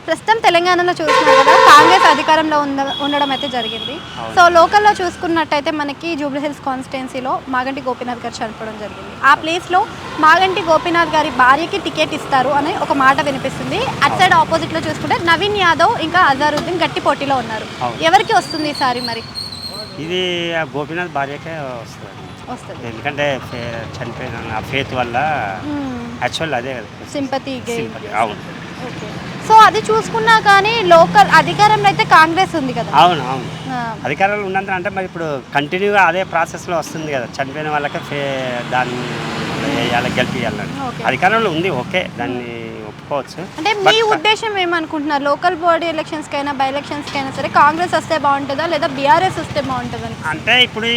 ప్రస్తుతం తెలంగాణలో చూస్తున్నారు కదా, కాంగ్రెస్ అధికారంలో ఉండడం అయితే జరిగింది. సో లోకల్లో చూసుకున్నట్టయితే మనకి జూబ్లీ హిల్స్ కాన్స్టిట్యున్సీలో మాగంటి గోపీనాథ్ గారు చనిపోవడం జరిగింది. ఆ ప్లేస్లో మాగంటి గోపీనాథ్ గారి భార్యకి టికెట్ ఇస్తారు అని ఒక మాట వినిపిస్తుంది. అటు సైడ్ ఆపోజిట్లో చూసుకుంటే నవీన్ యాదవ్ ఇంకా అజారుద్దీన్ గట్టి పోటీలో ఉన్నారు. ఎవరికి వస్తుంది ఈసారి మరి? ఇది గోపీనాథ్ భార్యకే వస్తుంది, ఎందుకంటే చనిపోయిన ఆ ఫేత్ వల్ల యాక్చువల్ అదే సింపతి. అవును. సో అది చూసుకున్నా కానీ లోకల్ అధికారంలో అయితే కాంగ్రెస్ ఉంది కదా. అవును అవును అధికారంలో ఉన్నంత అంటే మరి ఇప్పుడు కంటిన్యూగా అదే ప్రాసెస్లో వస్తుంది కదా, చనిపోయిన వాళ్ళకే దాన్ని వేయాలి, గెలిపియాలని అధికారంలో ఉంది. ఓకే, దాన్ని ఒప్పుకోవచ్చు. అంటే మీ ఉద్దేశం ఏమనుకుంటున్నారు? లోకల్ బాడీ ఎలక్షన్స్కైనా బై ఎలక్షన్స్కైనా సరే కాంగ్రెస్ వస్తే బాగుంటుందా లేదా బీఆర్ఎస్ వస్తే బాగుంటుందని? అంటే ఇప్పుడు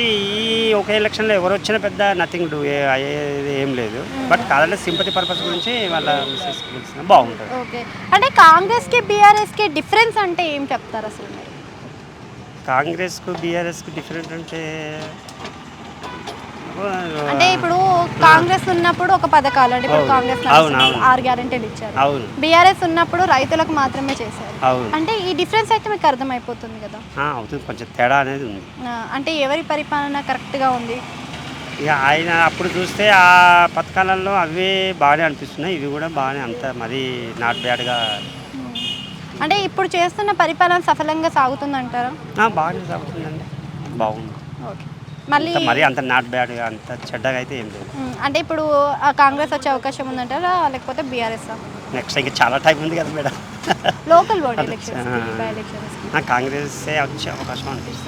ఈ ఒక ఎలక్షన్లో ఎవరు వచ్చినా పెద్ద నథింగ్ డూ అయ్యేది ఏం లేదు. బట్ కాదంటే సింపతి పర్పస్ గురించి వాళ్ళ మిస్సెస్ గెలిచినా బాగుంటుంది. ఓకే, అంటే కాంగ్రెస్కి బీఆర్ఎస్కి డిఫరెన్స్ అంటే ఏం చెప్తారు అసలు మీరు? కాంగ్రెస్కు బీఆర్ఎస్కు డిఫరెంట్ అంటే ఇప్పుడు కాంగ్రెస్ ఉన్నప్పుడు ఒక పథకాలు, అంటే ఇప్పుడు కాంగ్రెస్ 6 గ్యారెంటీలు ఇచ్చారు. బీఆర్ఎస్ ఉన్నప్పుడు రైతులకు మాత్రమే చేశారు. అంటే ఈ డిఫరెన్స్ అయితే మీకు అర్థమైపోతుంది కదా. అవుతుంది, కొంచెం తేడా అనేది ఉంది. అంటే ఎవరి పరిపాలన కరెక్ట్గా ఉంది? ఇక ఆయన అప్పుడు చూస్తే ఆ పథకాలలో అవే బాగానే అనిపిస్తున్నాయి, ఇవి కూడా బాగానే, అంత మరీ నాట్ బ్యాడ్గా. అంటే ఇప్పుడు చేస్తున్న పరిపాలన సఫలంగా సాగుతుందంటారా? బాగానే సాగుతుందండి, బాగుంది. ఓకే, మళ్ళీ మరి అంత నాట్ బ్యాడ్గా అంత చెడ్డగా అయితే ఏం లేదు. అంటే ఇప్పుడు కాంగ్రెస్ వచ్చే అవకాశం ఉందంటారా లేకపోతే బీఆర్ఎస్? నెక్స్ట్ ఇంకా చాలా టైం ఉంది కదా madam. Local body elections, Congress వచ్చే అవకాశం అనిపిస్తుంది.